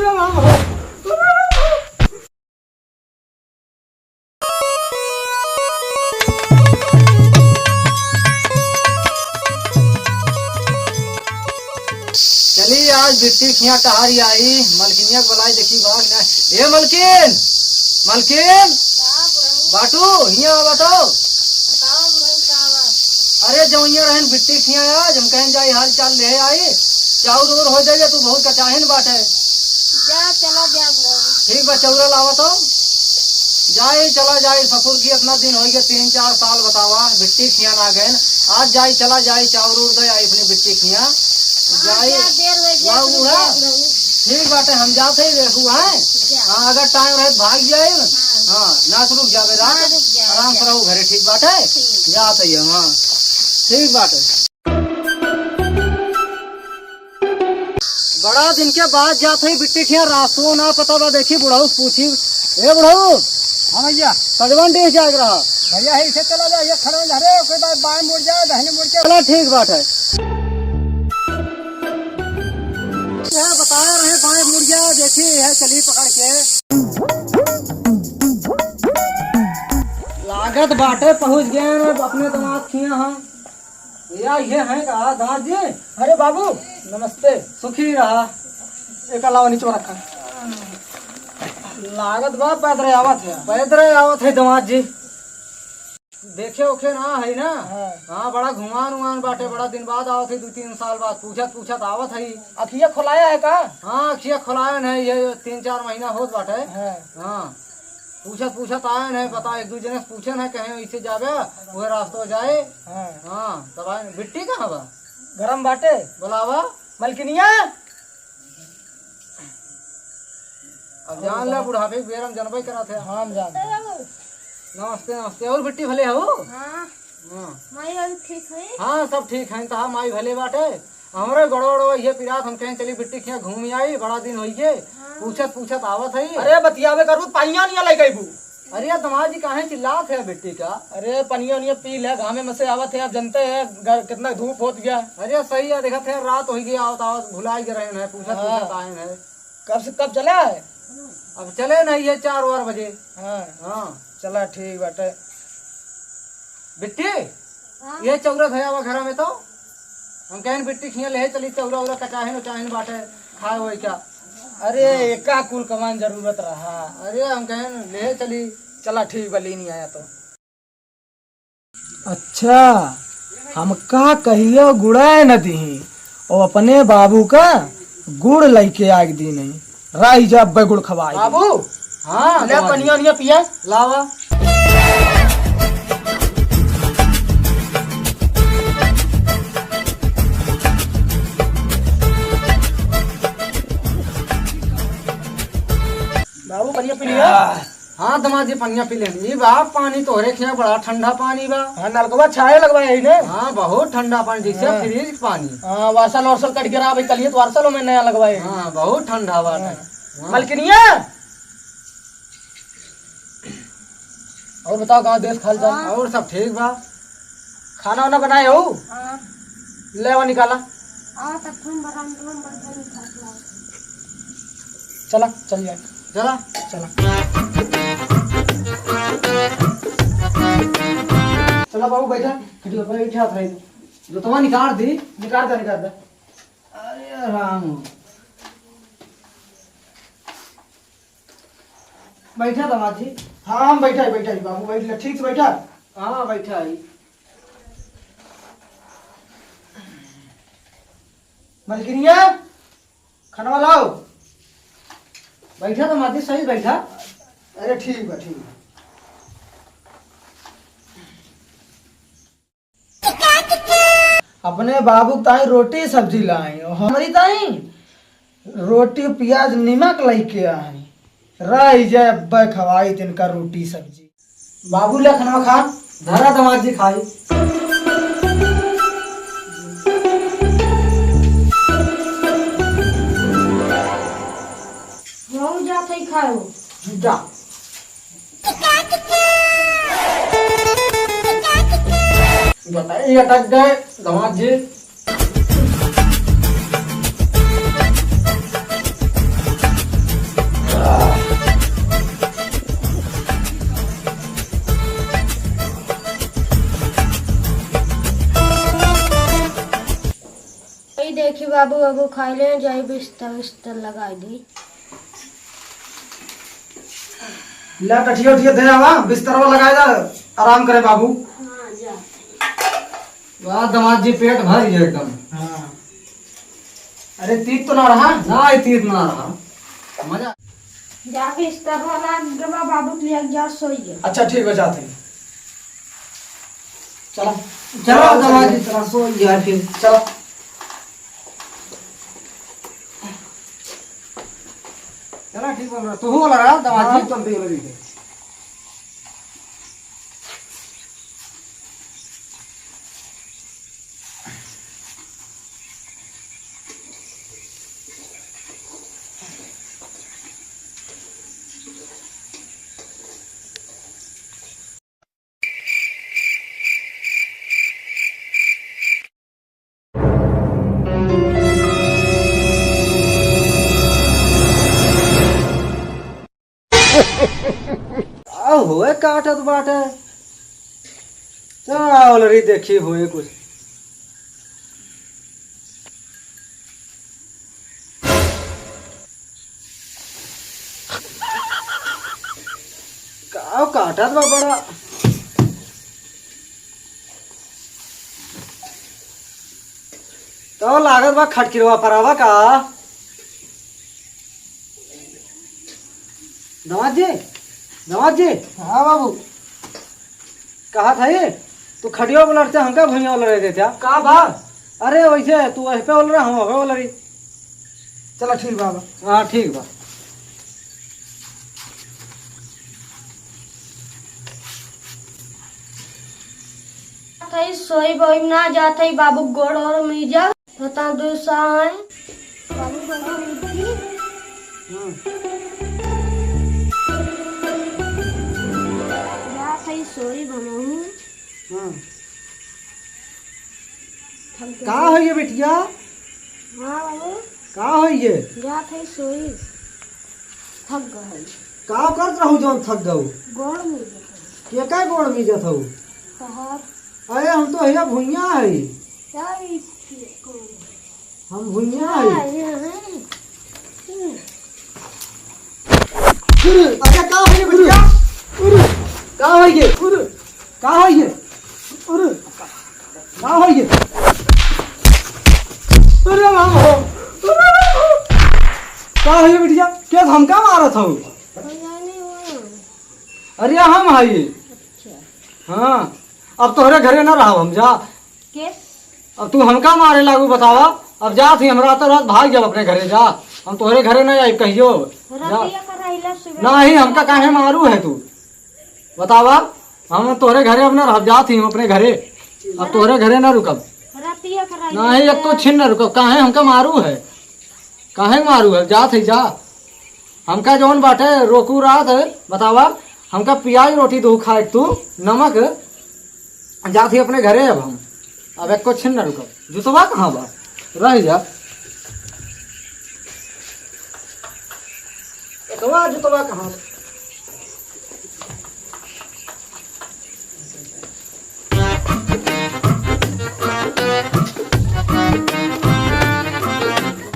चलिए आज बिट्टी खिया टहारी आई मलकिनिया को बुलाई देखी भाग ना। ए मलकिन मलकिन बाटू हिया बताओ। अरे जवैया रहन बिट्टी खिया आज हम कहन जाई हाल चाल ले आई चाउर उर हो जाए तू बहुत कचाहन बाटे जा चला जा ठीक बा चौरा लावा तो जाई चला जाई ससुर की इतना दिन हो गए 3-4 साल बतावा बिट्टी खिया ना गए आज जाई चला जाई चाउर उर दे आई अपनी बिट्टी खिया जाई ठीक बाटे हम जाते ही देखू है। हाँ अगर टाइम रहे भाग जाए हाँ ना रुक जावे रात आराम से रहू घरे ठीक बाटे जाते ही हाँ ठीक बाटे। बड़ा दिन के बाद जाते ही बिट्टी खिया रास्तों ना पता बा देखी बुढ़ाऊ पूछी ए बुढ़ाऊ। हाँ भैया सजवन देश जाग रहा भैया ऐसे चला जाए खड़े अरे कोई बात बाएं मुड़ जाए दाहिने मुड़ के चला ठीक बात है बताया रहे बाएं मुड़ जाए देखी है चली पकड़ के लागत बाटे पहुंच गए अपने दामाद खिया हाँ भैया ये है कहा दामाद जी। अरे बाबू नमस्ते सुखी रहा एक अलावा नीचे रखा लागत बा पैदरे आवत है दामाद जी देखे ओखे ना है ना। हाँ बड़ा घुमान उमान बाटे बड़ा दिन बाद आवत है 2-3 साल बाद पूछत आवत है। अखिया खोलाया है का। हाँ अखिया खोलाया है ये 3-4 महीना होत बाटे। हाँ पूछत आयन है पता एक दूसरे से पूछन है कहीं ऐसे जावे वो रास्ता जाए। हाँ तब आए बिट्टी कहाँ बा गरम बाटे बोलावा मलकिनिया अब जान ले बुढ़ापे बेरम जनबई करा थे। हाँ हम जान नमस्ते नमस्ते और बिट्टी भले हो। माई अभी ठीक है। हाँ सब ठीक है तो माई भले बाटे हमारे गड़बड़ ये पिरात हम कहीं चली बिट्टी खिया घूम आई बड़ा दिन हो गए पूछत आवत है। अरे बतियावे करू पाइया नहीं लाई गई। अरे दामाद जी कहाँ चिल्लात है बिट्टी का। अरे पनिया नहीं पी ले घामे में से आवत है आप जानते हैं कितना धूप होत गया। अरे सही है देखा थे रात हो गई आवत भुलाई गए रहे पूछत आए हैं कब चले आए। अब चले नहीं है 4 बजे। हाँ चला ठीक बाटे बिट्टी ये चौरा धया घर में तो हम कहें बिट्टी खिया ले चली चौरा कचाहन बाटे खाए हुए क्या। अरे एका कुल कमान जरूरत रहा। अरे हम कहें ले चली चला ठीक बली नहीं आया तो। अच्छा हम का कहियो गुड़ाए न दी और अपने बाबू का गुड़ लेके आग दी नहीं राई जब गुड़ खवाई बाबू। हाँ ले पनिया पिया लावा बाबू पनिया पी लिया। हाँ दामाद जी पनिया पी लेनी बाप पानी तोहरे खिया बड़ा ठंडा पानी बा। हाँ नलकवा छाए लगवाए ने। हाँ बहुत ठंडा पानी जैसे फ्रिज पानी। हाँ वार्सल कट गिरा भाई कल वार्सलों में नया लगवाए। हाँ बहुत ठंडा बा। मलकिनिया और बताओ गाँव देश खाल चाल और सब ठीक बा खाना वाना बनाए हो। ले वो निकाला चला चल जाए चला चला चला बाबू बैठा बैठा था जो तुम्हारा निकाल दे। अरे राम बैठा दामाद जी। हाँ हम बैठा बाबू बैठ ठीक से बैठा। हाँ बैठा है मलकिनिया खाना लाओ बैठा दामाद जी सही बैठा। अरे ठीक बा अपने बाबू ताई रोटी सब्जी लाई और हमारी ताई रोटी प्याज नमक लेके आई राई जब खवाई तिनका रोटी सब्जी। बाबू ले खाना खा धरा दामाद जी खाई। जाते ही खाओ जा बताइए अटक गए दामाद जी। बाबू बाबू खाई ले जाई बिस्तर बिस्तर लगाई दी। ला कठिया उठिया दे आवा बिस्तर लगाए जा आराम करे बाबू। हाँ जा। वाह दामाद जी पेट भर गया एकदम। हाँ अरे तीत तो ना रहा ना तीत ना रहा मजा। जा बिस्तर वाला गवा बाबू के लिए जा सोइए। अच्छा ठीक है जाते हैं। चलो चलो दामाद जी तरह सो यार फिर चलो। चलो ठीक बोल रहा तू बोल रहा दामाद जी। चलते हैं लगी। होए काटत बाटे। चल रे देखी होए कुछ। का काटत बा बड़ा। तो लागत बा खटकिरवा परावा का। दामाद जी दामाद जी। हाँ बाबू कहा था ये तू खड़ियो बोल रहे हमका भैया बोल रहे थे क्या। का बा। अरे वैसे तू वहीं पे बोल रहा हम वहीं बोल रही। चलो ठीक बाबा। हाँ ठीक बा। थई सोई बोई ना जात है बाबू गोड़ और मीजा बता दो साए बाबू बाबू मिट्टी जात है सोई बनाऊं। का है ये बिटिया। हाँ बाबू का है ये। जात है सोई थक गई। का करत रहू जौन थक गऊ। गोड़ मीजा के का गोड़ मिजत हऊ। कहार अरे हम तो भैया भुइया है। क्या हम भुइया है। अच्छा का है ये बिटिया। का है ये। का है ये। का है ये। अरे राम हो। का है ये बिटिया क्या धमका मारत हऊ। अरे हम है ये। हाँ अब तोहरे घरे न रहा हम जा। अब तू हमका मारे लागू बतावा। अब जा थी हमरा तो रात भाग जब अपने घरे जा। हम तोहरे घरे न आई कहियो नहीं हमका काहे मारू है तू बतावा। हम तोहरे घरे अब न रह जा थी हम अपने घरे। अब तोहरे घरे न रुकब नहीं एक तो छिन न रुकब। काहे हमका मारू है काहे मारू है जा थी जा। हमका जौन बाटे रोकू रात बतावा। हमका प्याज रोटी दो खाए तू नमक जा थी अपने घरे। अब हम अब एक को छिन न रुकब। जुतवा कहाँ बा रह जा। जुतवा कहाँ